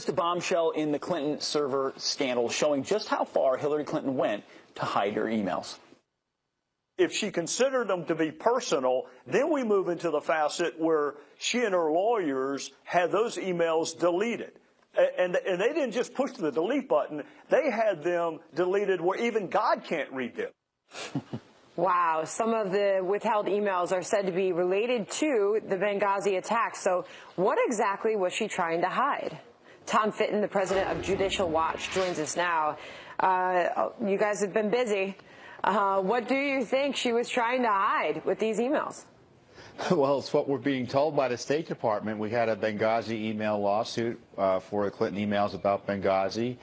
A bombshell in the Clinton server scandal showing just how far Hillary Clinton went to hide her emails. If she considered them to be personal, then we move into the facet where she and her lawyers had those emails deleted. And they didn't just push the delete button. They had them deleted where even God can't read them. Wow. Some of the withheld emails are said to be related to the Benghazi attack. So what exactly was she trying to hide? Tom Fitton, the president of Judicial Watch, joins us now. You guys have been busy. What do you think she was trying to hide with these emails? Well, it's what we're being told by the State Department. We had a Benghazi email lawsuit for the Clinton emails about Benghazi.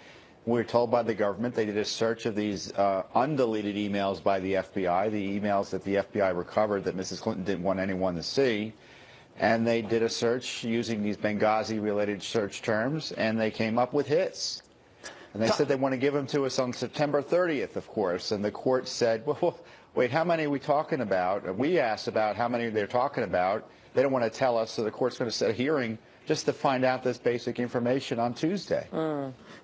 We were told by the government they did a search of these undeleted emails by the FBI, the emails that the FBI recovered that Mrs. Clinton didn't want anyone to see. And they did a search using these Benghazi-related search terms, and they came up with hits. And they said they want to give them to us on September 30th, of course. And the court said, well, wait, how many are we talking about? And we asked about how many they're talking about. They don't want to tell us, so the court's going to set a hearing just to find out this basic information on Tuesday.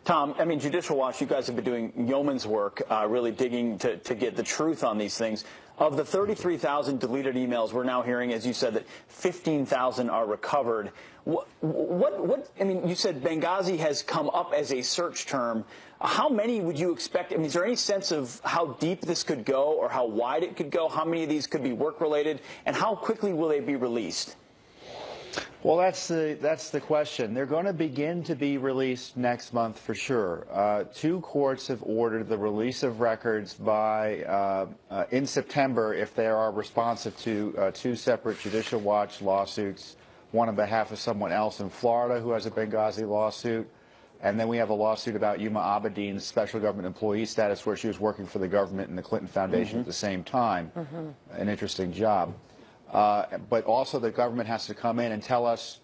Tom, I mean, Judicial Watch, you guys have been doing yeoman's work, really digging to get the truth on these things. Of the 33,000 deleted emails, we're now hearing, as you said, that 15,000 are recovered. I mean, you said Benghazi has come up as a search term. How many would you expect? I mean, is there any sense of how deep this could go or how wide it could go? How many of these could be work-related? And how quickly will they be released? Well, that's the question. They're going to begin to be released next month for sure. Two courts have ordered the release of records by in September if they are responsive to two separate Judicial Watch lawsuits, one on behalf of someone else in Florida who has a Benghazi lawsuit, and then we have a lawsuit about Yuma Abedin's special government employee status where she was working for the government and the Clinton Foundation at the same time. An interesting job. But also the government has to come in and tell us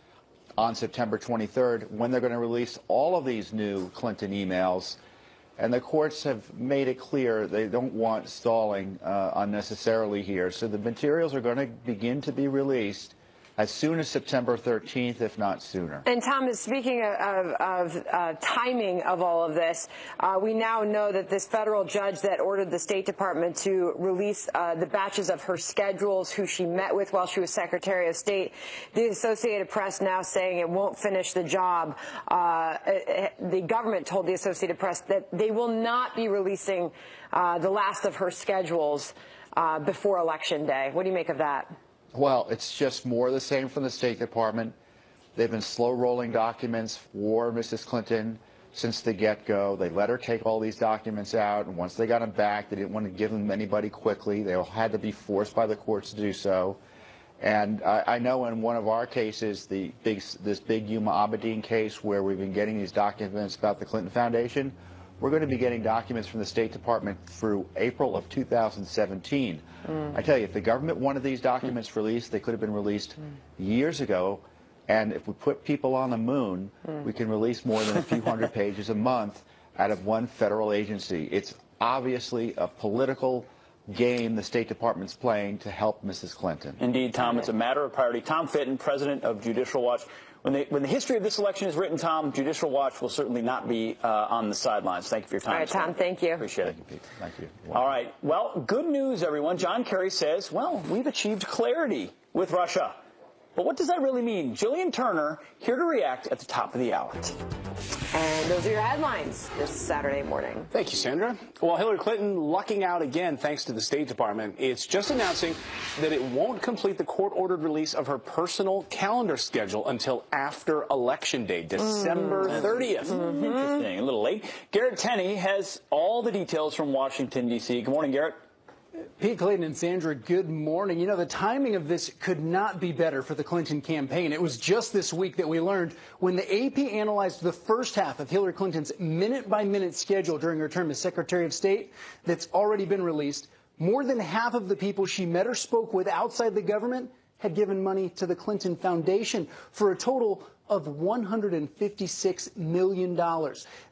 on September 23rd when they're going to release all of these new Clinton emails. And the courts have made it clear they don't want stalling unnecessarily here. So the materials are going to begin to be released as soon as September 13th, if not sooner. And Thomas, speaking of timing of all of this, we now know that this federal judge that ordered the State Department to release the batches of her schedules, who she met with while she was Secretary of State, the Associated Press now saying it won't finish the job. The government told the Associated Press that they will not be releasing the last of her schedules before Election Day. What do you make of that? Well, it's just more of the same from the State Department. They've been slow-rolling documents for Mrs. Clinton since the get-go. They let her take all these documents out, and once they got them back, they didn't want to give them to anybody quickly. They all had to be forced by the courts to do so. And I know in one of our cases, this big Yuma Abedin case where we've been getting these documents about the Clinton Foundation, we're going to be getting documents from the State Department through April of 2017. I tell you, if the government wanted these documents released, they could have been released years ago. And if we put people on the moon, we can release more than a few hundred pages a month out of one federal agency. It's obviously a political game the State Department's playing to help Mrs. Clinton. Indeed, Tom, it's a matter of priority. Tom Fitton, president of Judicial Watch. When the history of this election is written, Tom, Judicial Watch will certainly not be on the sidelines. Thank you for your time. All right, Tom, thank you. Appreciate it. Thank you. All right. Well, good news, everyone. John Kerry says, well, we've achieved clarity with Russia. But what does that really mean? Jillian Turner here to react at the top of the hour. And those are your headlines this Saturday morning. Thank you, Sandra. Well, Hillary Clinton lucking out again thanks to the State Department. It's just announcing that it won't complete the court-ordered release of her personal calendar schedule until after Election Day, December 30th. Interesting. A little late. Garrett Tenney has all the details from Washington, D.C. Good morning, Garrett. Pete, Clayton, and Sandra, good morning. You know, the timing of this could not be better for the Clinton campaign. It was just this week that we learned when the AP analyzed the first half of Hillary Clinton's minute-by-minute schedule during her term as Secretary of State that's already been released. More than half of the people she met or spoke with outside the government had given money to the Clinton Foundation for a total of $156 million.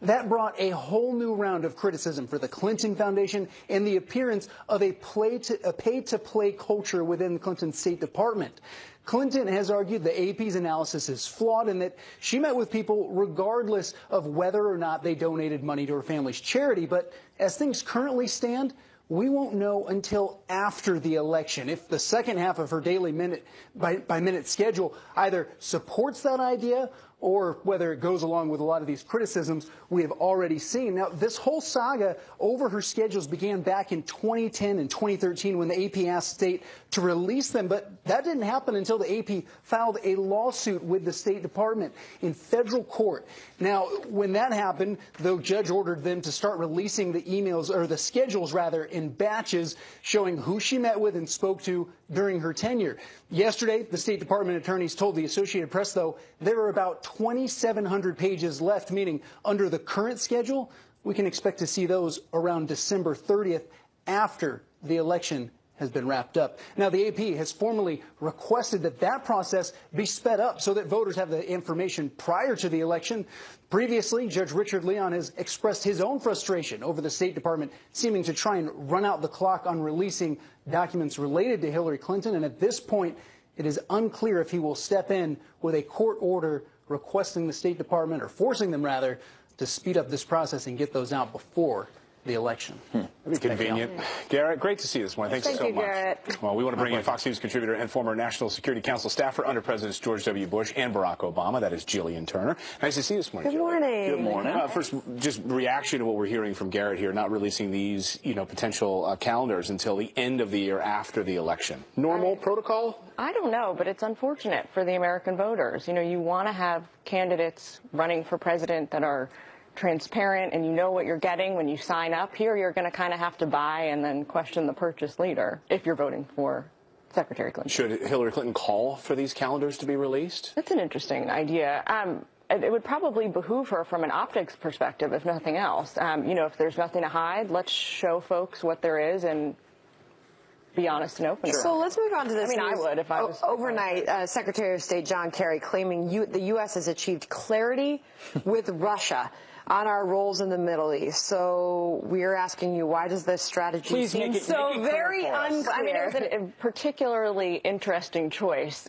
That brought a whole new round of criticism for the Clinton Foundation and the appearance of a pay-to-play culture within the Clinton State Department. Clinton has argued the AP's analysis is flawed and that she met with people regardless of whether or not they donated money to her family's charity. But as things currently stand, we won't know until after the election if the second half of her daily minute-by-minute schedule either supports that idea or whether it goes along with a lot of these criticisms we have already seen. Now, this whole saga over her schedules began back in 2010 and 2013 when the AP asked State to release them, but that didn't happen until the AP filed a lawsuit with the State Department in federal court. Now, when that happened, the judge ordered them to start releasing the emails, or the schedules rather, in batches showing who she met with and spoke to during her tenure. Yesterday, the State Department attorneys told the Associated Press, though, there are about 2,700 pages left, meaning under the current schedule, we can expect to see those around December 30th after the election has been wrapped up. Now, the AP has formally requested that that process be sped up so that voters have the information prior to the election. Previously, Judge Richard Leon has expressed his own frustration over the State Department seeming to try and run out the clock on releasing documents related to Hillary Clinton. And at this point, it is unclear if he will step in with a court order requesting the State Department, or forcing them rather, to speed up this process and get those out before the election. That'd be convenient. Garrett, great to see you this morning. Thanks so much. Garrett. Well, we want to bring in Fox News contributor and former National Security Council staffer under Presidents George W. Bush and Barack Obama. That is Jillian Turner. Nice to see you this morning. Good morning. Good morning. First, just reaction to what we're hearing from Garrett here, not releasing these, potential calendars until the end of the year after the election. Normal protocol? I don't know, but it's unfortunate for the American voters. You want to have candidates running for president that are transparent and you know what you're getting when you sign up. Here you're going to kind of have to buy and then question the purchase later if you're voting for Secretary Clinton. Should Hillary Clinton call for these calendars to be released? That's an interesting idea. It would probably behoove her from an optics perspective, if nothing else. If there's nothing to hide, let's show folks what there is and be honest and open. So let's move on to this. I would if I was. Overnight, Secretary of State John Kerry claiming the U.S. has achieved clarity with Russia on our roles in the Middle East. So we're asking you, why does this strategy seem so very unclear? It was a particularly interesting choice.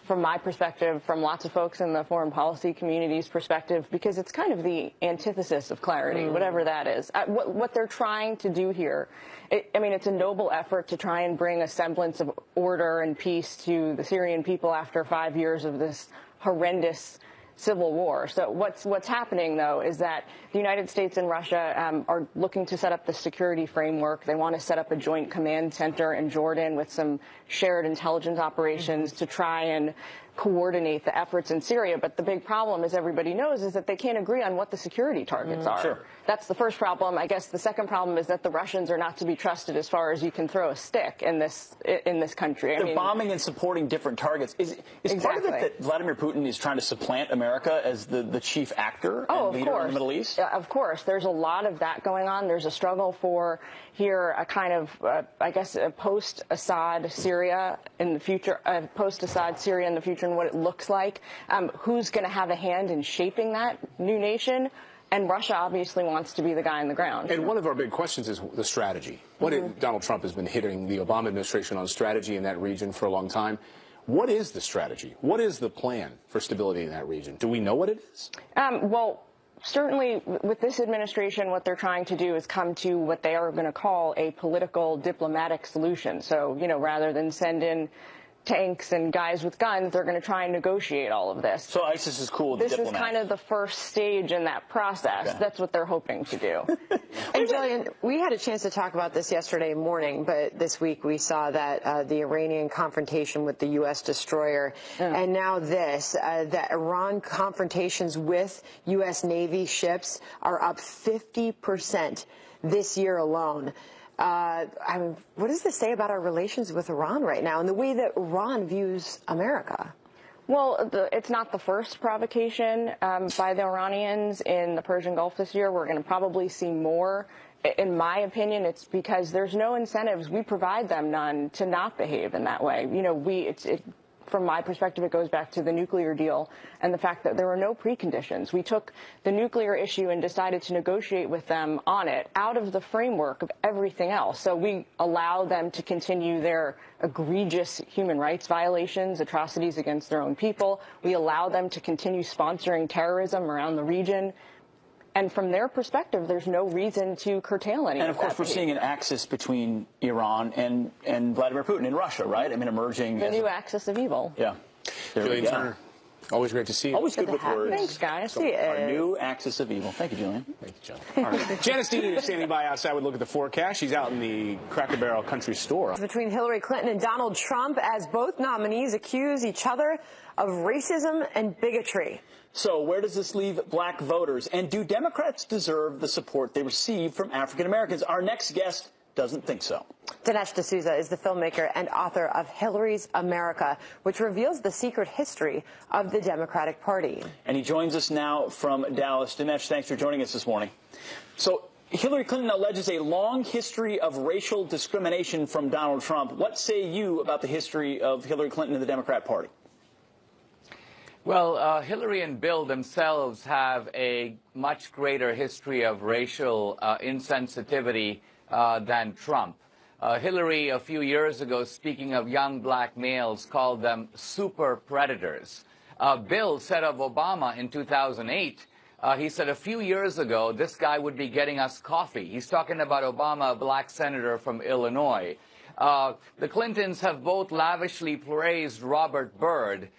From my perspective, from lots of folks in the foreign policy community's perspective, because it's kind of the antithesis of clarity, whatever that is. What they're trying to do here, it's a noble effort to try and bring a semblance of order and peace to the Syrian people after 5 years of this horrendous civil war. So what's happening, though, is that the United States and Russia are looking to set up the security framework. They want to set up a joint command center in Jordan with some shared intelligence operations to try and coordinate the efforts in Syria. But the big problem, as everybody knows, is that they can't agree on what the security targets are. Sure. That's the first problem. I guess the second problem is that the Russians are not to be trusted as far as you can throw a stick in this country. They're bombing and supporting different targets. Is part of it that Vladimir Putin is trying to supplant America as the chief actor and leader in the Middle East? Of course. There's a lot of that going on. There's a struggle for here a kind of, a post-Assad Syria in the future, post-Assad Syria in the future and what it looks like. Who's going to have a hand in shaping that new nation? And Russia obviously wants to be the guy on the ground. And one of our big questions is the strategy. Donald Trump has been hitting the Obama administration on strategy in that region for a long time. What is the strategy? What is the plan for stability in that region? Do we know what it is? Well, certainly with this administration, what they're trying to do is come to what they are going to call a political diplomatic solution. So, rather than send in tanks and guys with guns, they're going to try and negotiate all of this. So ISIS is cool with this diplomats. Is kind of the first stage in that process. Okay. That's what they're hoping to do. And Jillian, we had a chance to talk about this yesterday morning, but this week we saw that the Iranian confrontation with the U.S. destroyer, and now this, that Iran confrontations with U.S. Navy ships are up 50% this year alone. What does this say about our relations with Iran right now and the way that Iran views America? Well, it's not the first provocation by the Iranians in the Persian Gulf this year. We're going to probably see more. In my opinion, it's because there's no incentives. We provide them none to not behave in that way. from my perspective, it goes back to the nuclear deal and the fact that there were no preconditions. We took the nuclear issue and decided to negotiate with them on it out of the framework of everything else. So we allow them to continue their egregious human rights violations, atrocities against their own people. We allow them to continue sponsoring terrorism around the region. And from their perspective, there's no reason to curtail any of that. And, of course, we're seeing an axis between Iran and Vladimir Putin in Russia, right? I mean, emerging. The new axis of evil. Yeah. Julian Turner, always great to see you. Always good with words. Thanks, guys. Our new axis of evil. Thank you, Julian. Thank you, John. All right. Janice Dean is standing by outside with a look at the forecast. She's out in the Cracker Barrel Country Store. Between Hillary Clinton and Donald Trump, as both nominees accuse each other of racism and bigotry. So where does this leave black voters? And do Democrats deserve the support they receive from African Americans? Our next guest doesn't think so. Dinesh D'Souza is the filmmaker and author of Hillary's America, which reveals the secret history of the Democratic Party. And he joins us now from Dallas. Dinesh, thanks for joining us this morning. So Hillary Clinton alleges a long history of racial discrimination from Donald Trump. What say you about the history of Hillary Clinton and the Democrat Party? Well, Hillary and Bill themselves have a much greater history of racial insensitivity than Trump. Hillary, a few years ago, speaking of young black males, called them super predators. Bill said of Obama in 2008, he said a few years ago, this guy would be getting us coffee. He's talking about Obama, a black senator from Illinois. The Clintons have both lavishly praised Robert Byrd,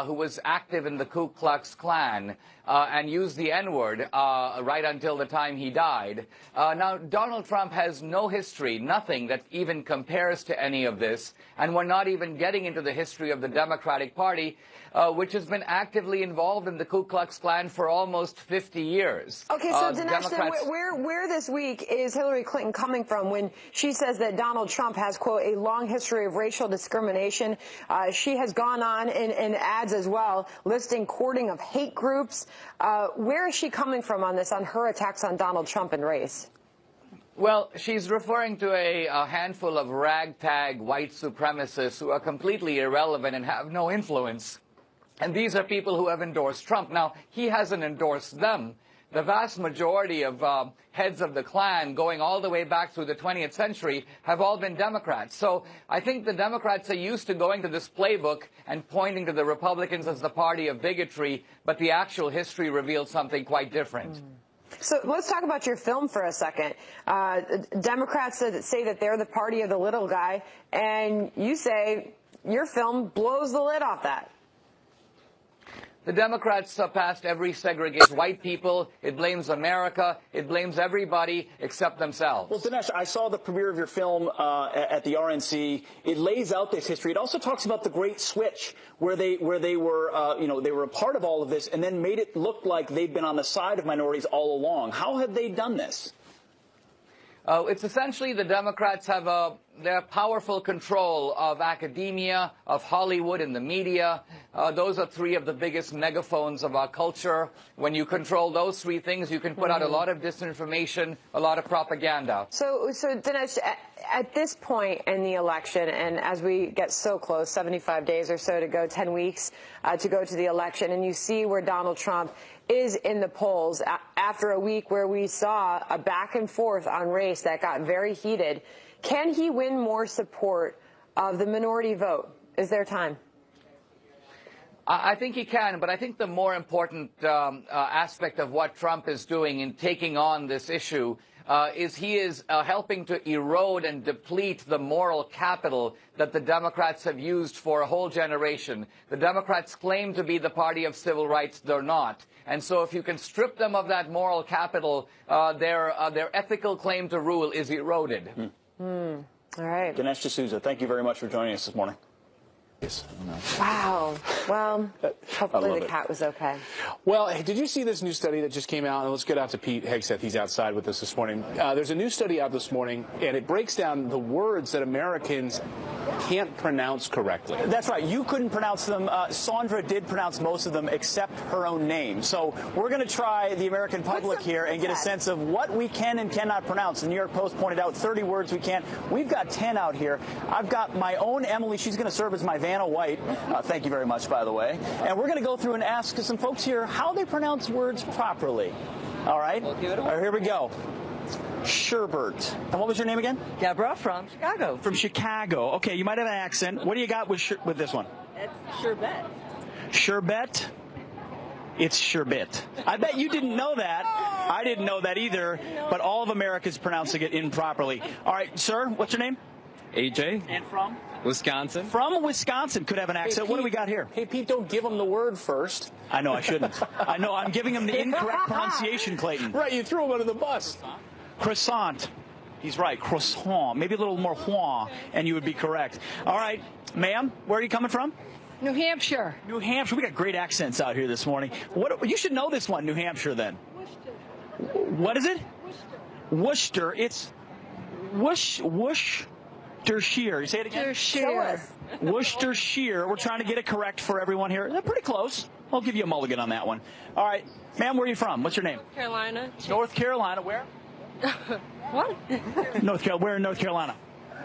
who was active in the Ku Klux Klan and used the N-word right until the time he died. Now, Donald Trump has no history, nothing that even compares to any of this, and we're not even getting into the history of the Democratic Party, which has been actively involved in the Ku Klux Klan for almost 50 years. Okay, so Dinesh, where this week is Hillary Clinton coming from when she says that Donald Trump has, quote, a long history of racial discrimination? She has gone on in ads as well, listing courting of hate groups. Where is she coming from on this, on her attacks on Donald Trump and race? Well, she's referring to a handful of ragtag white supremacists who are completely irrelevant and have no influence. And these are people who have endorsed Trump. Now, he hasn't endorsed them. The vast majority of heads of the Klan, going all the way back through the 20th century, have all been Democrats. So I think the Democrats are used to going to this playbook and pointing to the Republicans as the party of bigotry, but the actual history reveals something quite different. So let's talk about your film for a second. Democrats say that they're the party of the little guy, and you say your film blows the lid off that. The Democrats passed every segregation. White people, it blames America, it blames everybody except themselves. Well, Dinesh, I saw the premiere of your film at the RNC. It lays out this history. It also talks about the Great Switch, where they were, they were a part of all of this, and then made it look like they've been on the side of minorities all along. How have they done this? It's essentially the Democrats have their powerful control of academia, of Hollywood and the media. Those are three of the biggest megaphones of our culture. When you control those three things, you can put out a lot of disinformation, a lot of propaganda. So Dinesh, at this point in the election, and as we get so close, 75 days or so to go, 10 weeks to go to the election, and you see where Donald Trump is in the polls after a week where we saw a back and forth on race that got very heated, can he win more support of the minority vote? Is there time? I think he can, but I think the more important aspect of what Trump is doing in taking on this issue is he is helping to erode and deplete the moral capital that the Democrats have used for a whole generation. The Democrats claim to be the party of civil rights. They're not. And so if you can strip them of that moral capital, their ethical claim to rule is eroded. All right. Dinesh D'Souza, thank you very much for joining us this morning. Yes. Wow. Well, hopefully the cat was okay. Well, hey, did you see this new study that just came out? And let's get out to Pete Hegseth. He's outside with us this morning. There's a new study out this morning, and it breaks down the words that Americans can't pronounce correctly. That's right. You couldn't pronounce them. Sandra did pronounce most of them except her own name. So we're going to try the American public here and get a sense of what we can and cannot pronounce. The New York Post pointed out 30 words we can't. We've got 10 out here. I've got my own Emily. She's going to serve as my van Vanna White. Thank you very much, by the way. And we're going to go through and ask some folks here how they pronounce words properly. All right? All right, here we go. Sherbert. And what was your name again? Deborah from Chicago. From Chicago. Okay, you might have an accent. What do you got with this one? It's sherbet. Sherbet? It's sherbet. I bet you didn't know that. I didn't know that either, but all of America's pronouncing it improperly. All right, sir, what's your name? AJ. And from? Wisconsin. From Wisconsin. Could have an accent. What do we got here? Hey, Pete, don't give him the word first. I know, I shouldn't. I know, I'm giving him the incorrect pronunciation, Clayton. Right, you threw him under the bus. Croissant. He's right, croissant. Maybe a little more huan, and you would be correct. All right, ma'am, where are you coming from? New Hampshire. New Hampshire. We got great accents out here this morning. What? You should know this one, New Hampshire, then. Worcester. What is it? Worcester. Worcester. It's Worcestershire. You say it again? Worcestershire. Worcestershire. We're trying to get it correct for everyone here. They're pretty close. I'll give you a mulligan on that one. All right. Ma'am, where are you from? What's your name? North Carolina. North Carolina. Where? What? North Carolina. Where in North Carolina?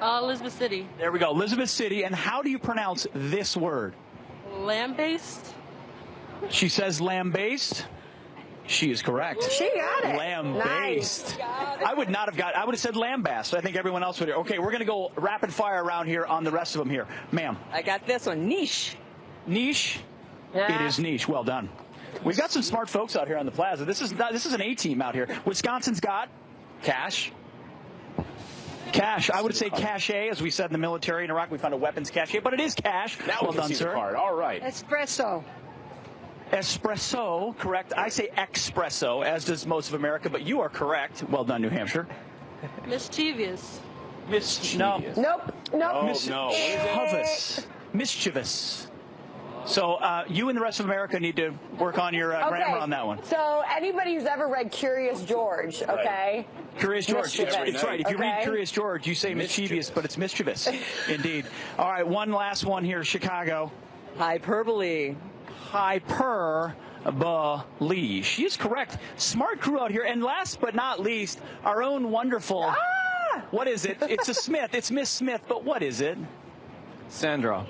Elizabeth City. There we go. Elizabeth City. And how do you pronounce this word? Lamb-based. She says lamb-based. She is correct. She got it. Lamb-based. I would not have got. I would have said lambast. I think everyone else would. Okay, we're going to go rapid fire around here on the rest of them here. Ma'am. I got this one. Niche. Niche. Yeah. It is niche. Well done. We've got some smart folks out here on the plaza. This is an A-team out here. Wisconsin's got cash. Cash. I would say cache, as we said in the military in Iraq. We found a weapons cache, but it is cash. Now well we can done, see sir. the card. All right. Espresso. Espresso, correct. I say espresso, as does most of America, but you are correct. Well done, New Hampshire. Mischievous. No. Nope. Oh, no. Mischievous. So you and the rest of America need to work on your grammar on that one. So anybody who's ever read Curious George, okay? Curious George. It's right. If you read Okay. Curious George, you say mischievous, but it's mischievous. Indeed. All right, one last one here, Chicago. Hyperbole. Hyperbole. She is correct. Smart crew out here. And last but not least, our own wonderful. What is it? It's a Smith. It's Miss Smith, but what is it? Sandra.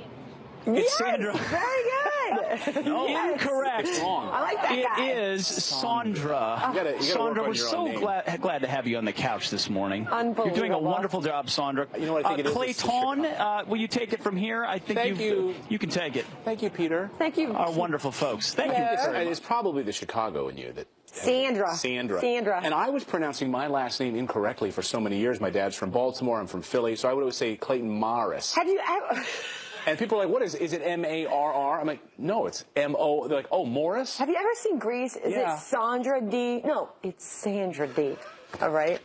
It's Sandra. Very good. No, incorrect. It's wrong. I like that guy. It is Sandra. You gotta Sandra, work on we're your so own name. glad to have you on the couch this morning. Unbelievable. You're doing a wonderful job, Sandra. You know what I think it is? It's the Clayton, will you take it from here? I think Thank you. You can take it. Thank you, Peter. Thank you. Our wonderful folks. Thank you. It's probably the Chicago in you that. Sandra. Sandra. And I was pronouncing my last name incorrectly for so many years. My dad's from Baltimore. I'm from Philly. So I would always say Clayton Morris. Have you ever... And people are like, what is it? M-A-R-R? I'm like, no, it's M-O. They're like, oh, Morris? Have you ever seen Grease? Is it Sandra D? No, it's Sandra D. All right.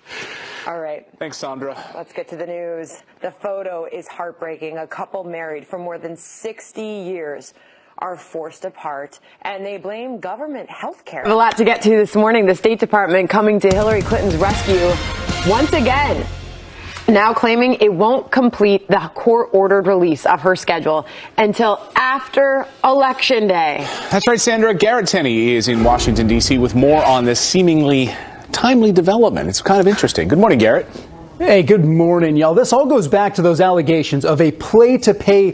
All right. Thanks, Sandra. Let's get to the news. The photo is heartbreaking. A couple married for more than 60 years are forced apart, and they blame government health care. A lot to get to this morning. The State Department coming to Hillary Clinton's rescue once again, now claiming it won't complete the court-ordered release of her schedule until after Election Day. That's right, Sandra. Garrett Tenney is in Washington, D.C. with more on this seemingly timely development. It's kind of interesting. Good morning, Garrett. Hey, good morning, y'all. This all goes back to those allegations of a pay-to-play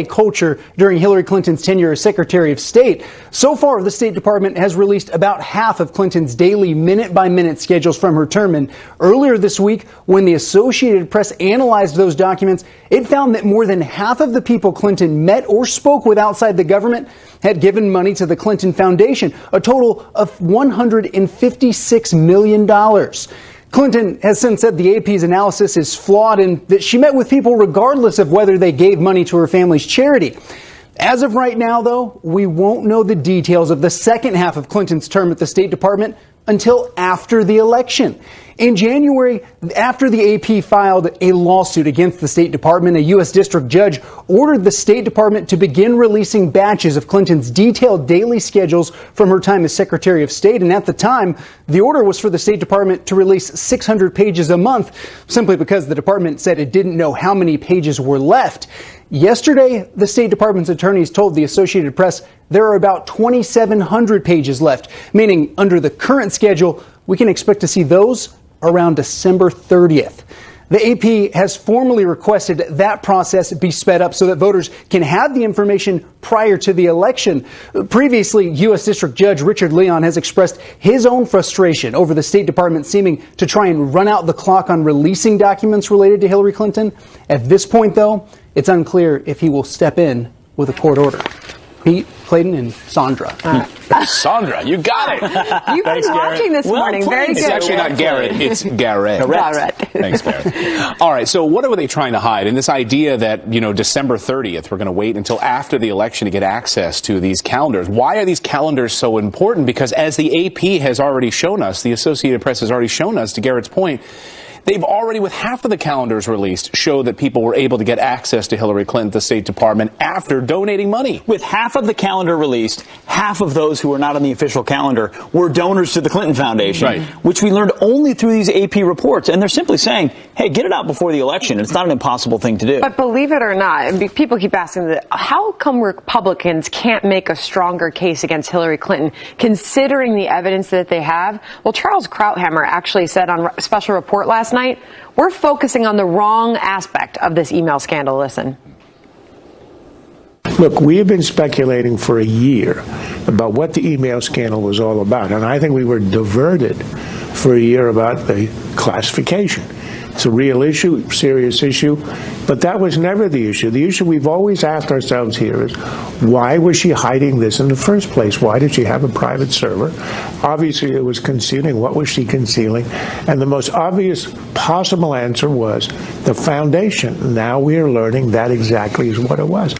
culture during Hillary Clinton's tenure as Secretary of State. So far, the State Department has released about half of Clinton's daily minute-by-minute schedules from her term. And earlier this week, when the Associated Press analyzed those documents, it found that more than half of the people Clinton met or spoke with outside the government had given money to the Clinton Foundation, a total of $156 million. Clinton has since said the AP's analysis is flawed and that she met with people regardless of whether they gave money to her family's charity. As of right now, though, we won't know the details of the second half of Clinton's term at the State Department until after the election. In January, after the AP filed a lawsuit against the State Department, a U.S. district judge ordered the State Department to begin releasing batches of Clinton's detailed daily schedules from her time as Secretary of State. And at the time, the order was for the State Department to release 600 pages a month, simply because the department said it didn't know how many pages were left. Yesterday, the State Department's attorneys told the Associated Press there are about 2,700 pages left, meaning under the current schedule, we can expect to see those around December 30th. The AP has formally requested that process be sped up so that voters can have the information prior to the election. Previously, U.S. District Judge Richard Leon has expressed his own frustration over the State Department seeming to try and run out the clock on releasing documents related to Hillary Clinton. At this point, though, it's unclear if he will step in with a court order. Pete, Clayton, and Sandra. Sandra, you got it. You've been watching this morning. Very good. It's actually not Garrett. It's Garrett. Garrett. Thanks, Garrett. All right. So what are they trying to hide? And this idea that, December 30th, we're going to wait until after the election to get access to these calendars. Why are these calendars so important? Because as the AP has already shown us, the Associated Press has already shown us, to Garrett's point, they've already, with half of the calendars released, showed that people were able to get access to Hillary Clinton, the State Department, after donating money. With half of the calendar released, half of those who were not on the official calendar were donors to the Clinton Foundation, right, which we learned only through these AP reports. And they're simply saying, hey, get it out before the election. It's not an impossible thing to do. But believe it or not, and people keep asking, how come Republicans can't make a stronger case against Hillary Clinton, considering the evidence that they have? Well, Charles Krauthammer actually said on a special report last night, we're focusing on the wrong aspect of this email scandal. Listen. Look, we have been speculating for a year about what the email scandal was all about, and I think we were diverted for a year about the classification. It's a real issue, serious issue, but that was never the issue. The issue we've always asked ourselves here is, why was she hiding this in the first place? Why did she have a private server? Obviously, it was concealing. What was she concealing? And the most obvious possible answer was the foundation. Now we are learning that exactly is what it was.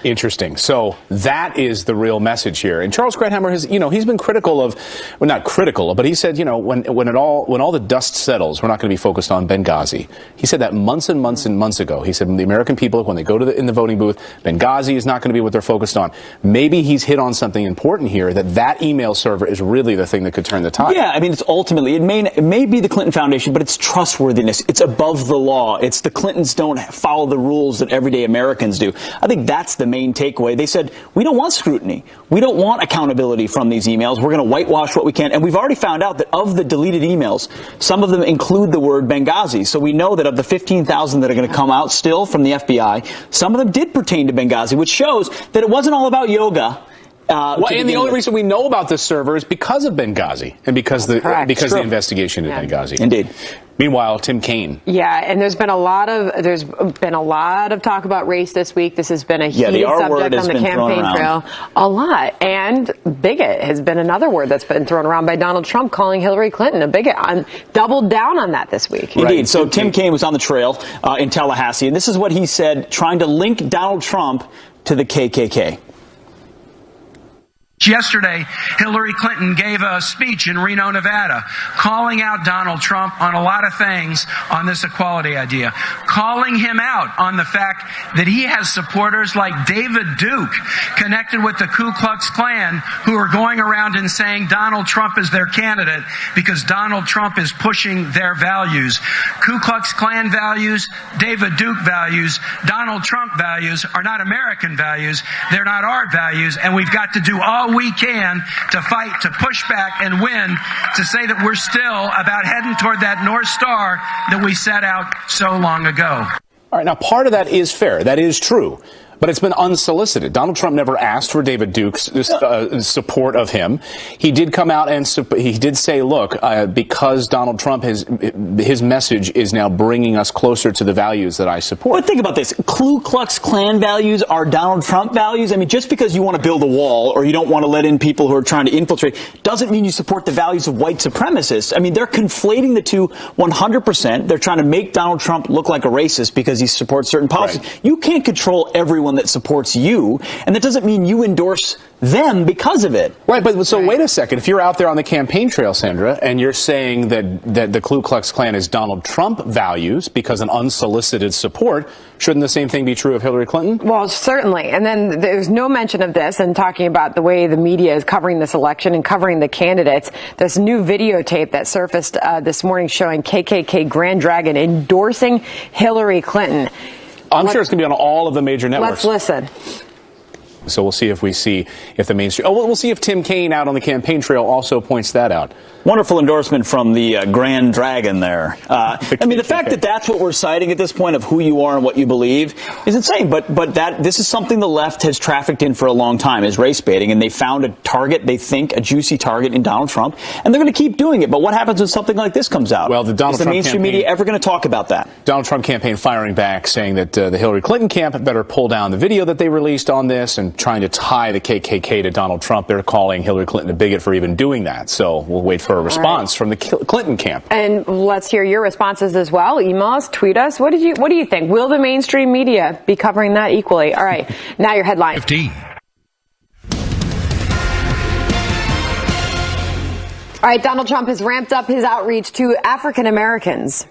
Interesting. So that is the real message here. And Charles Krauthammer has, he's been critical of, well, not critical, but he said, when all the dust settles, we're not going to be focused on Benghazi. He said that months and months and months ago. He said, the American people, when they go to in the voting booth, Benghazi is not going to be what they're focused on. Maybe he's hit on something important here, that email server is really the thing that could turn the tide. Yeah, I mean, it's ultimately, it may be the Clinton Foundation, but it's trustworthiness. It's above the law. It's the Clintons don't follow the rules that everyday Americans do. I think that's the main takeaway. They said, we don't want scrutiny. We don't want accountability from these emails. We're going to whitewash what we can. And we've already found out that of the deleted emails, some of them include the word Benghazi. So we know that of the 15,000 that are going to come out still from the FBI, some of them did pertain to Benghazi, which shows that it wasn't all about yoga. And the only reason we know about this server is because of Benghazi and because the investigation into Benghazi. Indeed. Meanwhile, Tim Kaine. Yeah, and there's been a lot of talk about race this week. This has been a heated subject on the campaign trail. A lot. And bigot has been another word that's been thrown around by Donald Trump, calling Hillary Clinton a bigot. Doubled down on that this week. Indeed. Right. So Tim Kaine was on the trail in Tallahassee, and this is what he said, trying to link Donald Trump to the KKK. Yesterday, Hillary Clinton gave a speech in Reno, Nevada, calling out Donald Trump on a lot of things on this equality idea, calling him out on the fact that he has supporters like David Duke connected with the Ku Klux Klan who are going around and saying Donald Trump is their candidate because Donald Trump is pushing their values. Ku Klux Klan values, David Duke values, Donald Trump values are not American values. They're not our values, and we've got to do all we can to fight, to push back and win, to say that we're still about heading toward that North Star that we set out so long ago. All right, now part of that is fair. That is true. But it's been unsolicited. Donald Trump never asked for David Duke's support of him. He did come out and he did say, look, because Donald Trump, his message is now bringing us closer to the values that I support. But think about this. Ku Klux Klan values are Donald Trump values. I mean, just because you want to build a wall or you don't want to let in people who are trying to infiltrate doesn't mean you support the values of white supremacists. I mean, they're conflating the two 100%. They're trying to make Donald Trump look like a racist because he supports certain policies. Right. You can't control everyone that supports you, and that doesn't mean you endorse them because of it. Right, but so wait a second. If you're out there on the campaign trail, Sandra, and you're saying that the Ku Klux Klan is Donald Trump values because an unsolicited support, shouldn't the same thing be true of Hillary Clinton? Well, certainly. And then there's no mention of this and talking about the way the media is covering this election and covering the candidates. This new videotape that surfaced this morning showing KKK Grand Dragon endorsing Hillary Clinton. I'm sure it's going to be on all of the major networks. Let's listen. So we'll see if the mainstream. Oh, we'll see if Tim Kaine out on the campaign trail also points that out. Wonderful endorsement from the Grand Dragon there. I mean, the fact that that's what we're citing at this point of who you are and what you believe is insane. But this is something the left has trafficked in for a long time, is race baiting, and they found a target, they think, a juicy target in Donald Trump, and they're going to keep doing it. But what happens when something like this comes out? Well, is the mainstream media ever going to talk about that? Donald Trump campaign firing back, saying that the Hillary Clinton camp better pull down the video that they released on this, and trying to tie the KKK to Donald Trump. They're calling Hillary Clinton a bigot for even doing that. So we'll wait for a response from the Clinton camp. And let's hear your responses as well. Email us, tweet us. What do you think? Will the mainstream media be covering that equally? All right. Now your headline. 15. All right. Donald Trump has ramped up his outreach to African Americans.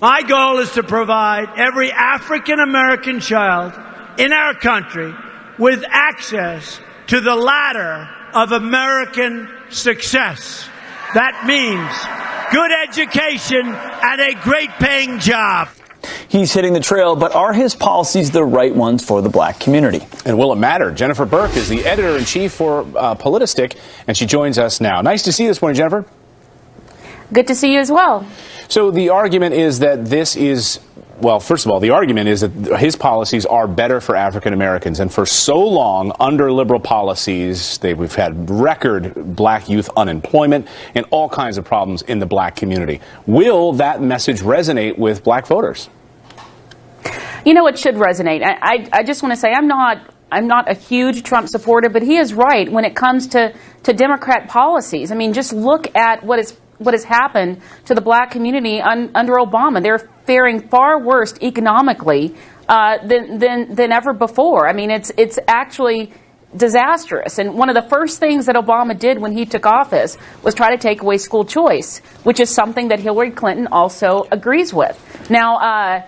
My goal is to provide every African American child in our country with access to the ladder of American success. That means good education and a great paying job. He's hitting the trail, but are his policies the right ones for the black community? And will it matter? Jennifer Burke is the editor-in-chief for Politistic, and she joins us now. Nice to see you this morning, Jennifer. Good to see you as well. So the argument is that well, first of all, the argument is that his policies are better for African Americans. And for so long, under liberal policies, we've had record black youth unemployment and all kinds of problems in the black community. Will that message resonate with black voters? You know, it should resonate. I just want to say I'm not a huge Trump supporter, but he is right when it comes to Democrat policies. I mean, just look at what has happened to the black community under Obama. They're faring far worse economically than ever before. I mean, it's actually disastrous. And one of the first things that Obama did when he took office was try to take away school choice, which is something that Hillary Clinton also agrees with. Now,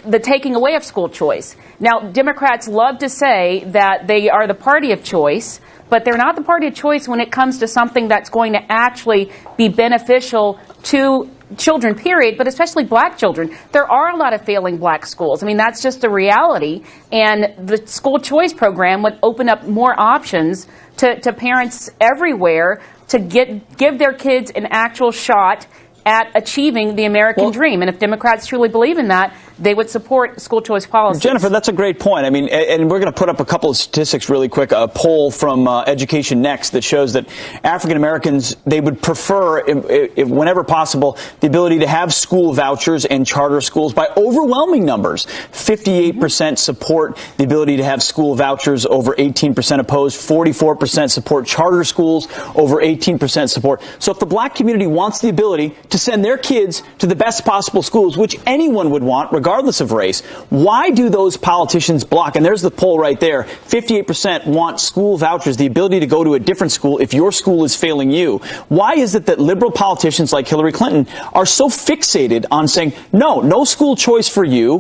the taking away of school choice. Now, Democrats love to say that they are the party of choice, but they're not the party of choice when it comes to something that's going to actually be beneficial to children, period, but especially black children. There are a lot of failing black schools. I mean, that's just a reality. And the school choice program would open up more options to parents everywhere to give their kids an actual shot at achieving the American dream. And if Democrats truly believe in that, they would support school choice policies. Jennifer, that's a great point. I mean, and we're going to put up a couple of statistics really quick. A poll from Education Next that shows that African Americans, they would prefer, if whenever possible, the ability to have school vouchers and charter schools by overwhelming numbers. 58% support the ability to have school vouchers, over 18% opposed. 44% support charter schools, over 18% support. So if the black community wants the ability to send their kids to the best possible schools, which anyone would want, regardless of race, why do those politicians block? And there's the poll right there. 58% want school vouchers, the ability to go to a different school if your school is failing you. Why is it that liberal politicians like Hillary Clinton are so fixated on saying, no school choice for you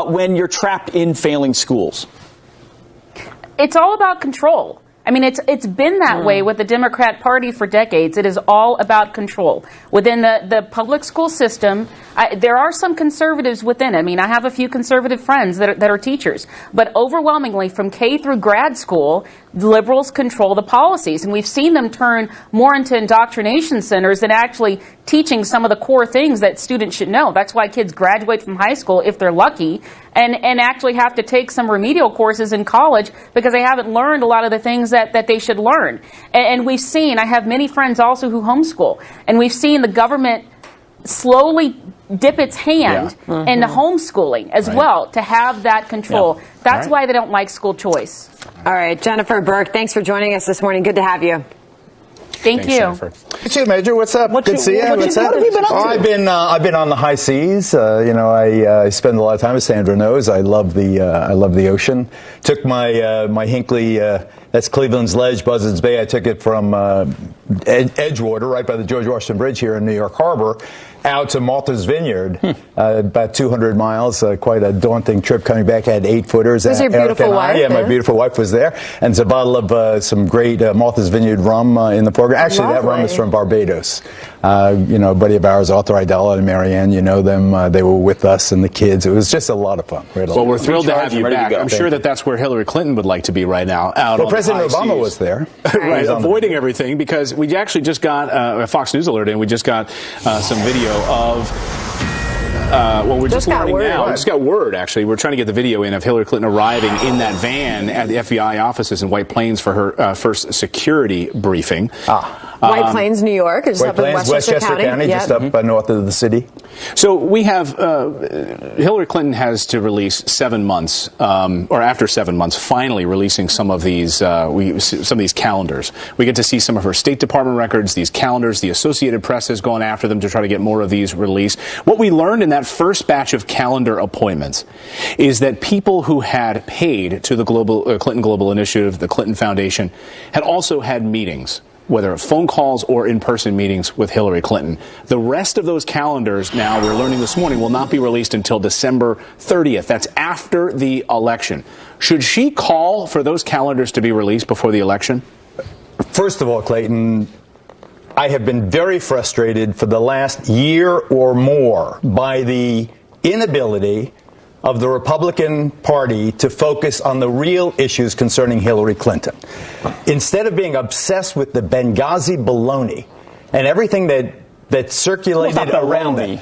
when you're trapped in failing schools? It's all about control. I mean, it's been that way with the Democrat Party for decades. It is all about control. Within the public school system, there are some conservatives within it. I mean, I have a few conservative friends that are teachers. But overwhelmingly, from K through grad school, liberals control the policies. And we've seen them turn more into indoctrination centers than actually teaching some of the core things that students should know. That's why kids graduate from high school, if they're lucky, and actually have to take some remedial courses in college because they haven't learned a lot of the things that they should learn. And we've seen, I have many friends also who homeschool, and we've seen the government slowly dip its hand into homeschooling as well to have that control. That's why they don't like school choice. All right, Jennifer Burke, thanks for joining us this morning. Good to have you. Thank you. Jennifer. Hey, Major, what's up? Good to see you. What have you been up to? I've been on the high seas. I spend a lot of time, as Sandra knows. I love the ocean. Took my Hinckley. That's Cleveland's Ledge, Buzzards Bay. I took it from Edgewater, right by the George Washington Bridge here in New York Harbor, out to Martha's Vineyard, about 200 miles. Quite a daunting trip coming back. I had 8-footers. Was your beautiful wife? Yeah, my beautiful wife was there. And it's a bottle of some great Martha's Vineyard rum in the program. Actually, that rum is from Barbados. You know, a buddy of ours, Arthur Idella and Marianne, you know them. They were with us and the kids. It was just a lot of fun. Well, we're thrilled to have you back. I'm sure that's where Hillary Clinton would like to be right now. Well, President Obama was there. Right, avoiding everything, because we actually just got a Fox News alert, and we just got some video of. Well, we're just learning now. We just got word, actually. We're trying to get the video in of Hillary Clinton arriving in that van at the FBI offices in White Plains for her first security briefing. White Plains, New York. It's up in Westchester County. Just up north of the city. So we have Hillary Clinton has to release 7 months, or after 7 months, finally releasing some of these calendars. We get to see some of her State Department records, these calendars. The Associated Press has gone after them to try to get more of these released. What we learned in that first batch of calendar appointments is that people who had paid to the Clinton Global Initiative, the Clinton Foundation, had also had meetings, whether phone calls or in-person meetings with Hillary Clinton. The rest of those calendars, now we're learning this morning, will not be released until December 30th. That's after the election. Should she call for those calendars to be released before the election? First of all, Clayton, I have been very frustrated for the last year or more by the inability of the Republican Party to focus on the real issues concerning Hillary Clinton. Instead of being obsessed with the Benghazi baloney and everything that circulated around it.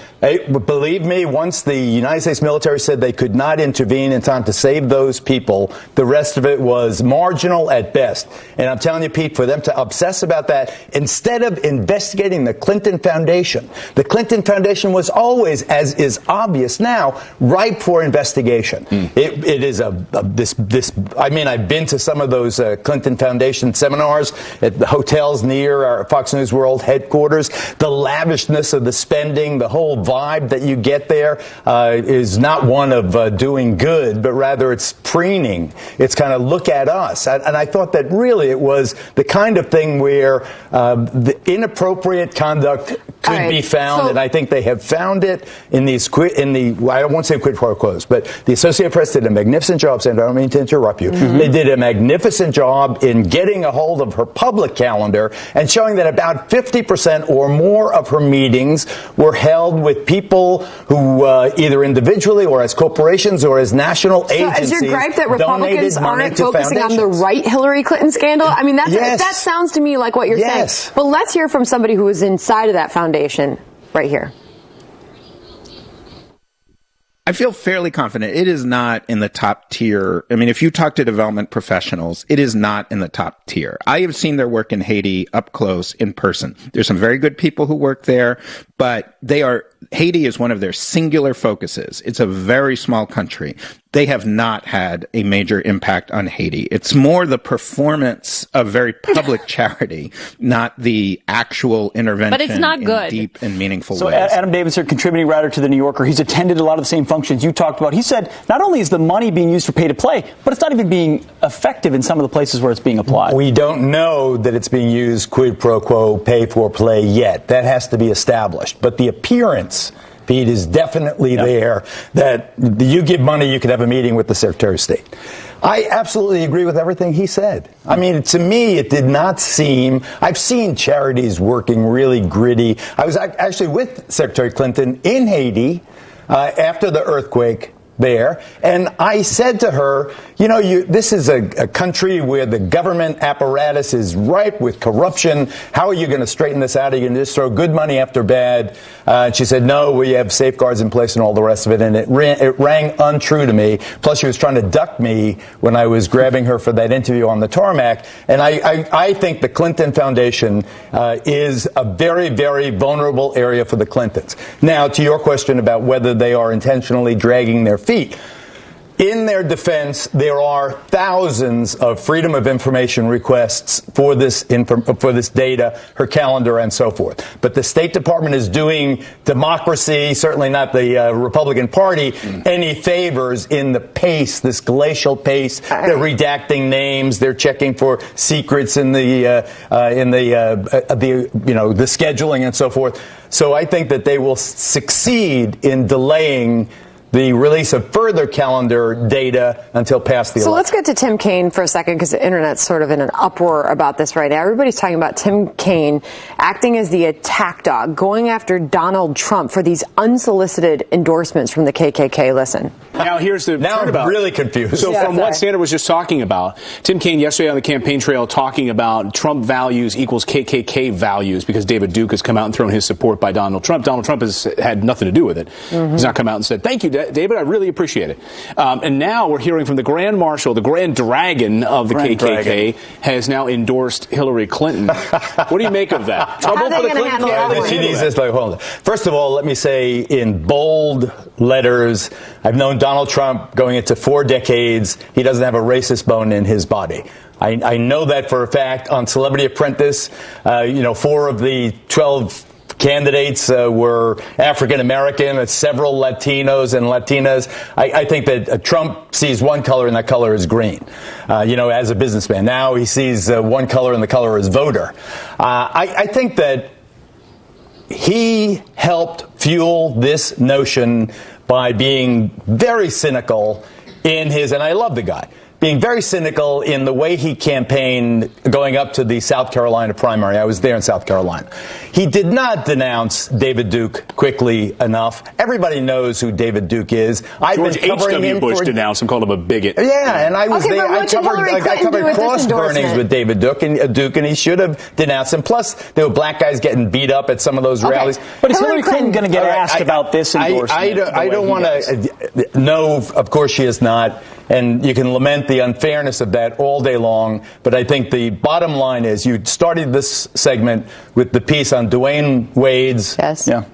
Believe me, once the United States military said they could not intervene in time to save those people, the rest of it was marginal at best. And I'm telling you, Pete, for them to obsess about that, instead of investigating the Clinton Foundation was always, as is obvious now, ripe for investigation. It is I mean, I've been to some of those Clinton Foundation seminars at the hotels near our Fox News World headquarters. The lavishness of the spending, the whole vibe that you get there is not one of doing good, but rather it's preening. It's kind of look at us. And I thought that really it was the kind of thing where the inappropriate conduct could be found, and I think they have found it in these I won't say quid pro quos, but the Associated Press did a magnificent job, Sandra, I don't mean to interrupt you. They did a magnificent job in getting a hold of her public calendar and showing that about 50% or more of her meetings were held with people who either individually or as corporations or as national agencies. So is your gripe that Republicans aren't focusing on the right Hillary Clinton scandal? I mean, that sounds to me like what you're saying. But let's hear from somebody who was inside of that foundation right here. I feel fairly confident it is not in the top tier. I mean, if you talk to development professionals, it is not in the top tier. I have seen their work in Haiti up close in person. There's some very good people who work there, but Haiti is one of their singular focuses. It's a very small country. They have not had a major impact on Haiti. It's more the performance of very public charity, not the actual intervention. But it's not good. In deep and meaningful ways. So Adam Davidson, contributing writer to The New Yorker, he's attended a lot of the same functions you talked about. He said not only is the money being used for pay to play, but it's not even being effective in some of the places where it's being applied. We don't know that it's being used quid pro quo, pay for play yet. That has to be established. But the appearance, Pete, is definitely there that you give money, you could have a meeting with the Secretary of State. I absolutely agree with everything he said. I mean, to me, it did not seem, I've seen charities working really gritty. I was actually with Secretary Clinton in Haiti after the earthquake there, and I said to her, you know, this is a country where the government apparatus is ripe with corruption. How are you going to straighten this out? Are you going to just throw good money after bad? And she said, no, we have safeguards in place and all the rest of it. And it rang untrue to me. Plus, she was trying to duck me when I was grabbing her for that interview on the tarmac. And I think the Clinton Foundation is a very, very vulnerable area for the Clintons. Now, to your question about whether they are intentionally dragging their feet. In their defense, there are thousands of Freedom of Information requests for this data, her calendar, and so forth. But the State Department is doing democracy, certainly not the Republican Party, any favors in the pace, this glacial pace. They're redacting names. They're checking for secrets in the scheduling and so forth. So I think that they will succeed in delaying the release of further calendar data until past the election. So let's get to Tim Kaine for a second, because the internet's sort of in an uproar about this right now. Everybody's talking about Tim Kaine acting as the attack dog, going after Donald Trump for these unsolicited endorsements from the KKK. Listen. Now here's the now I'm really confused. So from what Sandra was just talking about, Tim Kaine yesterday on the campaign trail talking about Trump values equals KKK values because David Duke has come out and thrown his support by Donald Trump. Donald Trump has had nothing to do with it. He's not come out and said, thank you, David, I really appreciate it. And now we're hearing from the Grand Marshal, the Grand Dragon of the KKK, has now endorsed Hillary Clinton. What do you make of that? Trouble for the Clinton candidate? First of all, let me say in bold letters, I've known Donald Trump going into 4 decades. He doesn't have a racist bone in his body. I know that for a fact. On Celebrity Apprentice, 4 of the 12 candidates were African American, several Latinos and Latinas. I think that Trump sees one color, and that color is green, as a businessman. Now he sees one color, and the color is voter. I think that he helped fuel this notion by being very cynical in his, and I love the guy, being very cynical in the way he campaigned going up to the South Carolina primary. I was there in South Carolina. He did not denounce David Duke quickly enough. Everybody knows who David Duke is. I've George been covering H.W. Bush denounced him, called him a bigot. Yeah, and I was there. I covered cross burnings with David Duke, and he should have denounced him. Plus, there were black guys getting beat up at some of those rallies. But is Hillary Clinton going to get asked about this endorsement? I don't want to. No, of course she is not. And you can lament the unfairness of that all day long. But I think the bottom line is you started this segment with the piece on Dwayne Wade's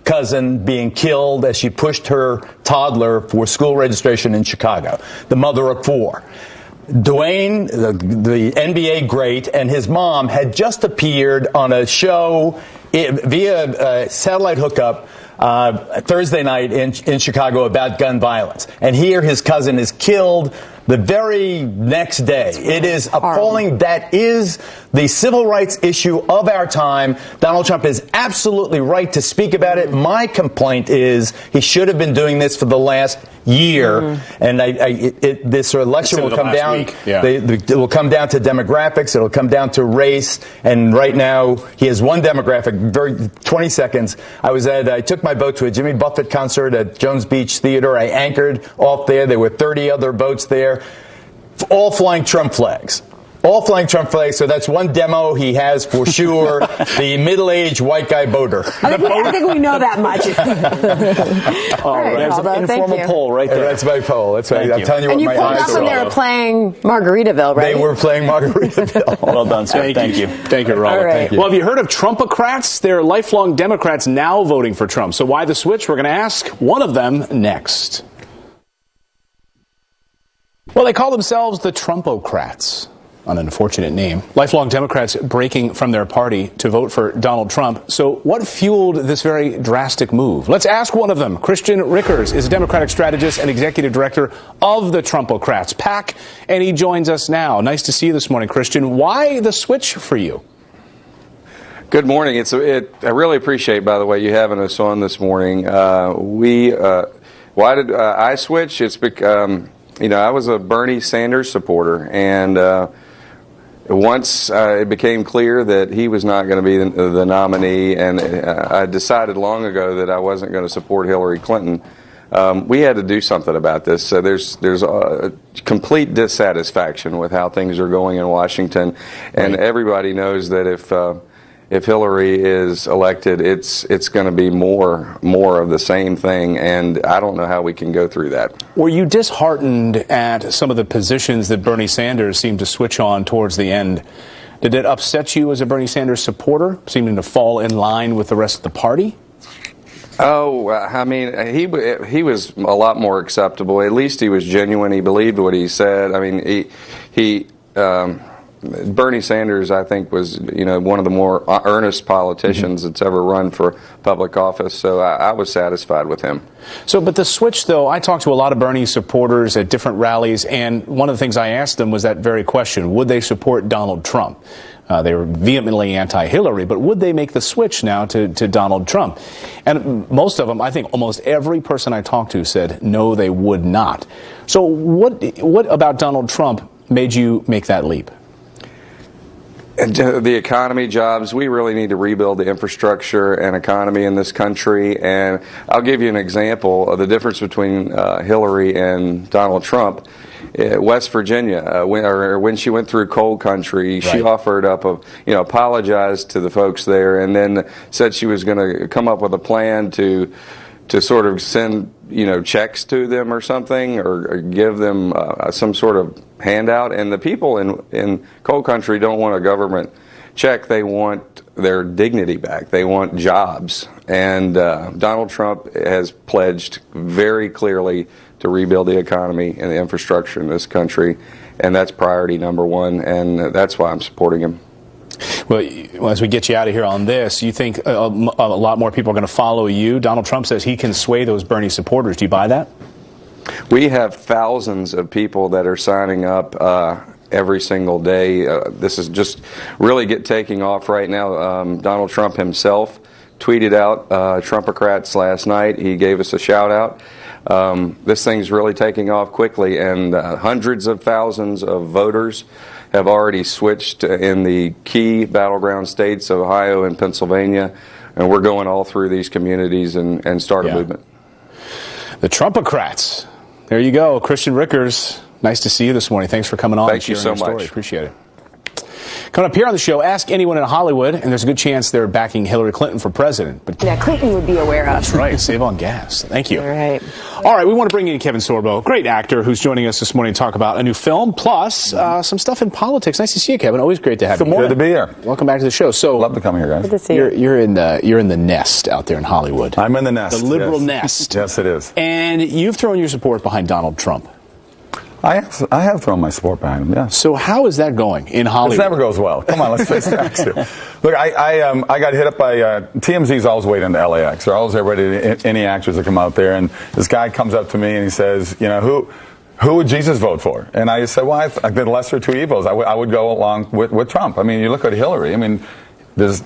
cousin being killed as she pushed her toddler for school registration in Chicago, the mother of 4. Dwayne, the NBA great, and his mom had just appeared on a show via satellite hookup Thursday night in Chicago about gun violence. And here his cousin is killed the very next day. It is appalling. That is the civil rights issue of our time. Donald Trump is absolutely right to speak about it. My complaint is he should have been doing this for the last year. And this election will come down. It will come down to demographics. It will come down to race. And right now, he has one demographic. 20 seconds. I took my boat to a Jimmy Buffett concert at Jones Beach Theater. I anchored off there. There were 30 other boats there, all flying Trump flags. All flying Trump flags, so that's one demo he has for sure. The middle-aged white guy boater. I think we know that much. All right, there's an informal poll right there. That's my poll. That's right. I'm telling you what my eyes are. And you pulled up when they were playing Margaritaville, right? They were playing Margaritaville. Well done, sir. Thank you. Thank you, Robert. Right. Thank you. Well, have you heard of Trumpocrats? They're lifelong Democrats now voting for Trump. So why the switch? We're going to ask one of them next. Well, they call themselves the Trumpocrats. An unfortunate name. Lifelong Democrats breaking from their party to vote for Donald Trump. So what fueled this very drastic move? Let's ask one of them. Christian Rickers is a Democratic strategist and executive director of the Trumpocrats PAC, and he joins us now. Nice to see you this morning, Christian. Why the switch for you? Good morning. I really appreciate, by the way, you having us on this morning. Why did I switch? It's because, I was a Bernie Sanders supporter, and once it became clear that he was not going to be the nominee, and I decided long ago that I wasn't going to support Hillary Clinton, we had to do something about this. So there's a complete dissatisfaction with how things are going in Washington, and everybody knows that if Hillary is elected, it's going to be more of the same thing, and I don't know how we can go through that. Were you disheartened at some of the positions that Bernie Sanders seemed to switch on towards the end? Did it upset you as a Bernie Sanders supporter, seeming to fall in line with the rest of the party? Oh, I mean, he was a lot more acceptable. At least he was genuine. He believed what he said. I mean, Bernie Sanders, I think, was one of the more earnest politicians that's ever run for public office. So I was satisfied with him. So, but the switch, though, I talked to a lot of Bernie supporters at different rallies, and one of the things I asked them was that very question: would they support Donald Trump? They were vehemently anti-Hillary, but would they make the switch now to Donald Trump? And most of them, I think almost every person I talked to said no, they would not. So what about Donald Trump made you make that leap? The economy, jobs, we really need to rebuild the infrastructure and economy in this country. And I'll give you an example of the difference between Hillary and Donald Trump. West Virginia, when she went through coal country, she offered up apologized to the folks there, and then said she was going to come up with a plan to sort of send checks to them or something, or give them some sort of handout. And the people in coal country don't want a government check. They want their dignity back. They want jobs. And Donald Trump has pledged very clearly to rebuild the economy and the infrastructure in this country, and that's priority number one, and that's why I'm supporting him. Well, as we get you out of here on this, you think a lot more people are going to follow you? Donald Trump says he can sway those Bernie supporters. Do you buy that? We have thousands of people that are signing up every single day. This is just really taking off right now. Donald Trump himself tweeted out Trumpocrats last night. He gave us a shout out. This thing's really taking off quickly, and hundreds of thousands of voters have already switched in the key battleground states of Ohio and Pennsylvania, and we're going all through these communities and start a movement. The Trumpocrats. There you go. Christian Rickers, nice to see you this morning. Thanks for coming on. Thank you so much. Appreciate it. Coming up here on the show, ask anyone in Hollywood, and there's a good chance they're backing Hillary Clinton for president. But yeah, Clinton would be aware of. That's right. Save on gas. Thank you. All right. All right, we want to bring in Kevin Sorbo, great actor who's joining us this morning to talk about a new film, plus some stuff in politics. Nice to see you, Kevin. Always great to have you. Good to be here. Welcome back to the show. So, love to come here, guys. Good to see you. You're in the nest out there in Hollywood. I'm in the nest. The liberal nest. Yes, it is. And you've thrown your support behind Donald Trump. I have thrown my support behind him, yeah. So how is that going in Hollywood? It never goes well. Come on, let's face facts here. Look, I got hit up by TMZ's always waiting to LAX. They're always there ready to any actors that come out there. And this guy comes up to me and he says, who would Jesus vote for? And I said, well, I did lesser two evils. I would go along with Trump. I mean, you look at Hillary. I mean, there's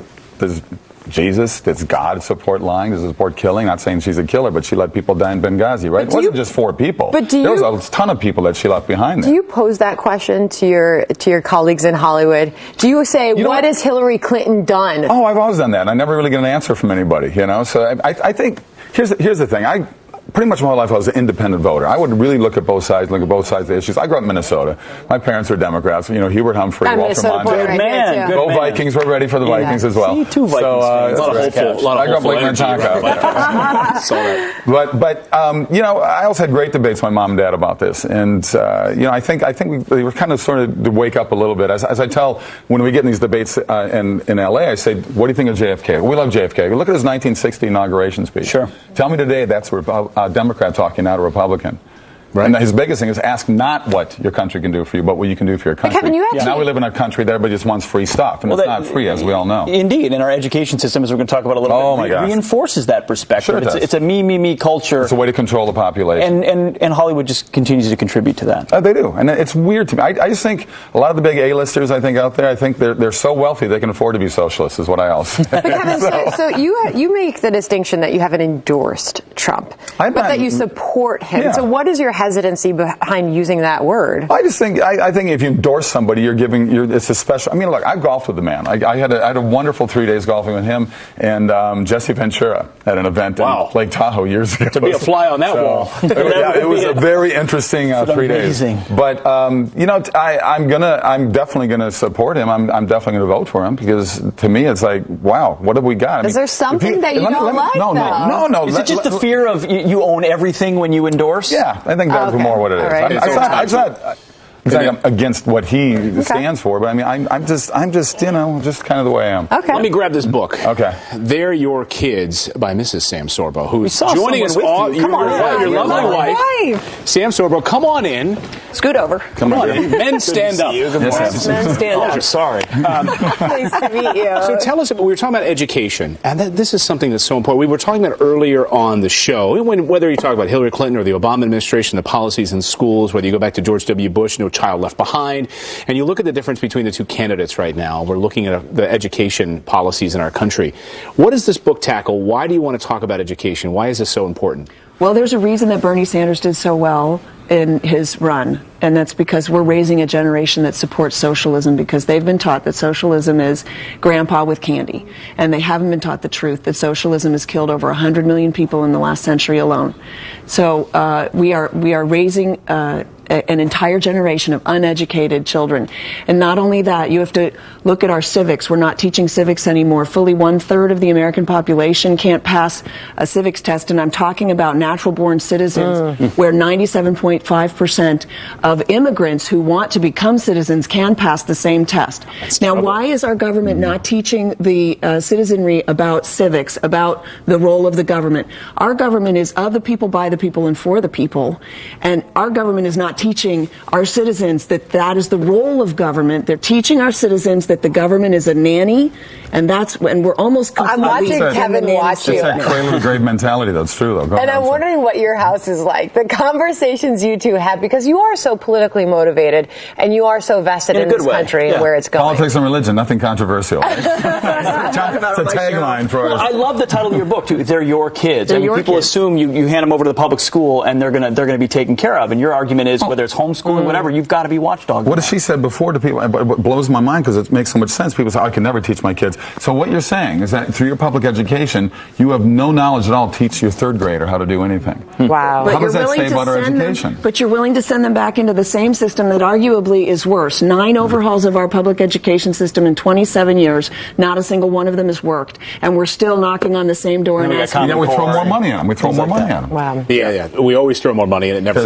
Jesus, does God support lying? Does it support killing? Not saying she's a killer, but she let people die in Benghazi, right? It wasn't just 4 people. But there was a ton of people that she left behind there. Do you pose that question to your colleagues in Hollywood? Do you say, what has Hillary Clinton done? Oh, I've always done that. I never really get an answer from anybody, So I think, here's the thing. Pretty much my whole life I was an independent voter. I would really look at both sides of the issues. I grew up in Minnesota. My parents were Democrats. Hubert Humphrey, Walter Mondale. Go Vikings. We're ready for the Vikings as well. See, 2 Vikings fans. I grew up Lake Minnetonka. But I also had great debates with my mom and dad about this. And, I think we were kind of sort of to wake up a little bit. As I tell, when we get in these debates in L.A., I say, what do you think of JFK? We love JFK. Look at his 1960 inauguration speech. Sure. Tell me today that's a Democrat talking, not a Republican. Right. And his biggest thing is ask not what your country can do for you, but what you can do for your country. Kevin, now we live in a country that everybody just wants free stuff, and it's not free, as we all know. Indeed, and our education system, as we're going to talk about a little bit, reinforces that perspective. Sure it's a me culture. It's a way to control the population. And Hollywood just continues to contribute to that. They do, and it's weird to me. I just think a lot of the big A-listers, I think, out there, I think they're so wealthy they can afford to be socialists, is what I also say. But Kevin, so you make the distinction that you haven't endorsed Trump, but that you support him. Yeah. So what is your hesitancy behind using that word? I just think I think if you endorse somebody, it's a special. I mean, look, I've golfed with the man. I had a wonderful 3 days golfing with him and Jesse Ventura at an event in Lake Tahoe years ago. To be a fly on that wall. It was a very interesting 3 days. But I'm definitely gonna support him. I'm definitely gonna vote for him because to me it's like, wow, what have we got? Is there something that you don't like? No. Is it just the fear of you own everything when you endorse? Yeah, I think that's more what it is. Right. It's not against what he stands for, but I mean, I'm just just kind of the way I am. Okay. Let me grab this book. Okay. They're Your Kids by Mrs. Sam Sorbo, who's saw joining us. Come on, your lovely wife. Sam Sorbo, come on in. Scoot over. Come on in. Men stand up. Men stand up. Sorry. Nice to meet you. So tell us, we were talking about education, and this is something that's so important. We were talking about earlier on the show, whether you talk about Hillary Clinton or the Obama administration, the policies in schools, whether you go back to George W. Bush, no Child Left Behind. And you look at the difference between the two candidates right now. We're looking at the education policies in our country. What does this book tackle? Why do you want to talk about education? Why is this so important? Well, there's a reason that Bernie Sanders did so well in his run, and that's because we're raising a generation that supports socialism, because they've been taught that socialism is grandpa with candy, and they haven't been taught the truth that socialism has killed over 100 million people in the last century alone. So we are raising an entire generation of uneducated children. And not only that, you have to look at our civics. We're not teaching civics anymore. Fully 1/3 of the American population can't pass a civics test, and I'm talking about natural-born citizens, where 97.5% of immigrants who want to become citizens can pass the same test. Now, why is our government not teaching the citizenry about civics, about the role of the government? Our government is of the people, by the people, and for the people, and our government is not teaching our citizens that is the role of government. They're teaching our citizens that the government is a nanny, and we're almost completely. I'm watching Kevin watch you. It's that cradle to grave mentality. That's true, though. And I'm wondering what your house is like. The conversations you two have, because you are so politically motivated and you are so vested in this country and where it's going. Politics and religion, nothing controversial. It's a tagline for us. I love the title of your book too. They're your kids. People assume you hand them over to the public school and they're gonna be taken care of. And your argument is whether it's homeschooling, whatever, you've got to be watchdog. What has she said before to people? What blows my mind, because it makes so much sense. People say, I can never teach my kids. So what you're saying is that through your public education, you have no knowledge at all to teach your third grader how to do anything. Wow. How does that say about our education? But you're willing to send them back into the same system that arguably is worse. 9 overhauls of our public education system in 27 years. Not a single one of them has worked. And we're still knocking on the same door and asking. We throw more money at them. We throw more money at them. Wow. Yeah. We always throw more money and it never.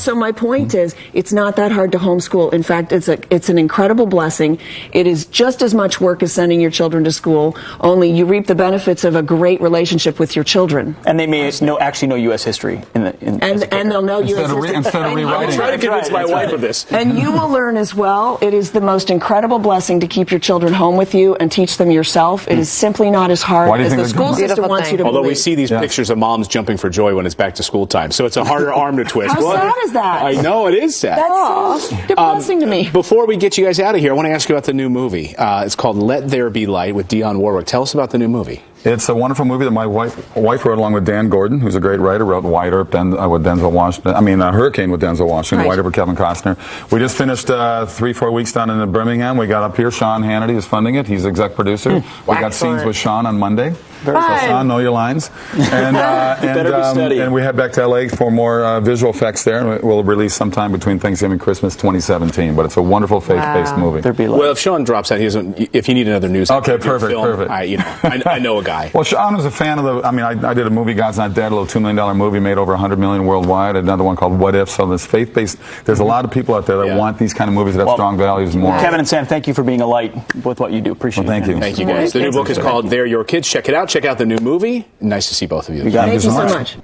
So my point is, it's not that hard to homeschool. In fact, it's an incredible blessing. It is just as much work as sending your children to school, only you reap the benefits of a great relationship with your children. And they may actually know U.S. history. And they'll know U.S. history. Instead of rewriting. I'm trying to convince my wife of this. And you will learn as well. It is the most incredible blessing to keep your children home with you and teach them yourself. It is simply not as hard as the school system wants you to believe. Although we see these pictures of moms jumping for joy when it's back to school time. So it's a harder arm to twist. How sad is that? I know, it is sad. That's so depressing to me. Before we get you guys out of here, I want to ask you about the new movie. It's called Let There Be Light with Dionne Warwick. Tell us about the new movie. It's a wonderful movie that my wife wrote along with Dan Gordon, who's a great writer. Wrote White Earp with Denzel Washington. Hurricane with Denzel Washington. White Earp with Kevin Costner. We just finished 3-4 weeks down in Birmingham. We got up here. Sean Hannity is funding it. He's exec producer. We got scenes with Sean on Monday. So Sean, know your lines. And we head back to LA for more visual effects there. And we'll release sometime between Thanksgiving and Christmas 2017. But it's a wonderful faith-based movie. Well, if Sean drops out, if you need another news. Okay, perfect. I know a guy. Well, Sean was a fan of I did a movie, God's Not Dead, a little $2 million movie, made over $100 million worldwide. Another one called What If. So this faith-based, there's a lot of people out there that want these kind of movies that have strong values and more. Kevin and Sam, thank you for being a light with what you do. Appreciate it. Thank you. Thank you, guys. The new book is called They're Your Kids. Check it out. Check out the new movie. Nice to see both of you. Thank you so much.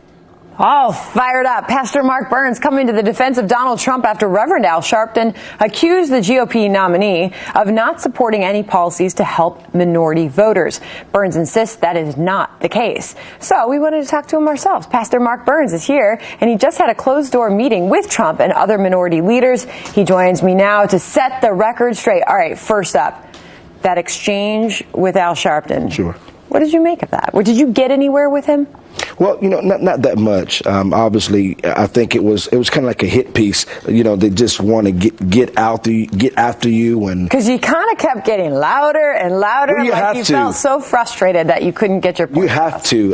Oh, fired up. Pastor Mark Burns coming to the defense of Donald Trump after Reverend Al Sharpton accused the GOP nominee of not supporting any policies to help minority voters. Burns insists that is not the case. So we wanted to talk to him ourselves. Pastor Mark Burns is here, and he just had a closed-door meeting with Trump and other minority leaders. He joins me now to set the record straight. All right, first up, that exchange with Al Sharpton. Sure. What did you make of that? Did you get anywhere with him? Well, not that much. Obviously, I think it was kind of like a hit piece. They just want to get after you, and because you kind of kept getting louder and louder. Well, you felt so frustrated that you couldn't get your point. You have to.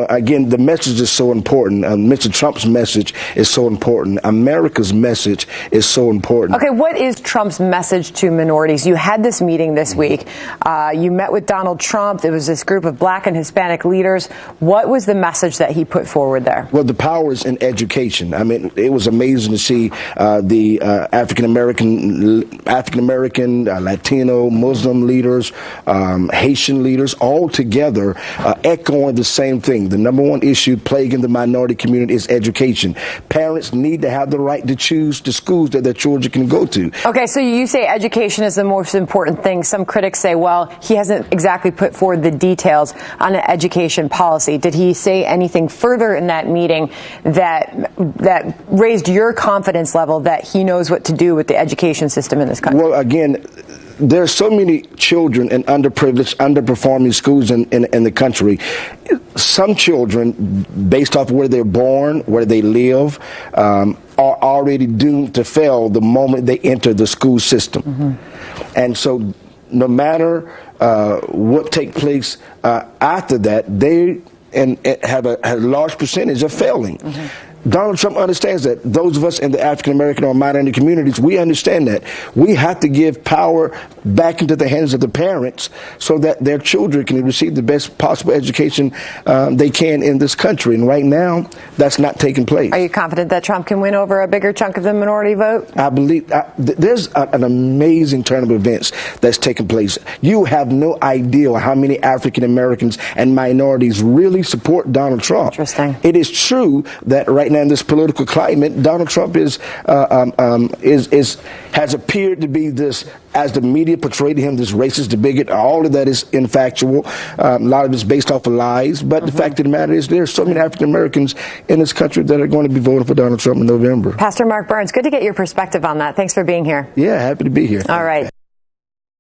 Again, the message is so important. Mr. Trump's message is so important. America's message is so important. Okay, what is Trump's message to minorities? You had this meeting this week. You met with Donald Trump. There was this group of Black and Hispanic leaders. What was the message that he put forward there? Well, the power is in education. I mean, it was amazing to see the African American, Latino, Muslim leaders, Haitian leaders, all together echoing the same thing. The number one issue plaguing the minority community is education. Parents need to have the right to choose the schools that their children can go to. Okay, so you say education is the most important thing. Some critics say, well, he hasn't exactly put forward the details on an education policy. Did he say say anything further in that meeting that raised your confidence level that he knows what to do with the education system in this country? Well, again, there are so many children in underprivileged, underperforming schools in the country. Some children, based off where they're born, where they live, are already doomed to fail the moment they enter the school system. Mm-hmm. And so no matter what takes place after that, they have a large percentage of failing. Mm-hmm. Donald Trump understands that. Those of us in the African American or minority communities, we understand that. We have to give power back into the hands of the parents so that their children can receive the best possible education they can in this country. And right now, that's not taking place. Are you confident that Trump can win over a bigger chunk of the minority vote? I believe there's an amazing turn of events that's taking place. You have no idea how many African Americans and minorities really support Donald Trump. Interesting. It is true that right now in this political climate, Donald Trump has appeared to be this, as the media portrayed him, this racist, the bigot. All of that is infactual. A lot of it's based off of lies. But the fact of the matter is, there are so many African Americans in this country that are going to be voting for Donald Trump in November. Pastor Mark Burns, good to get your perspective on that. Thanks for being here. Yeah, happy to be here. All right.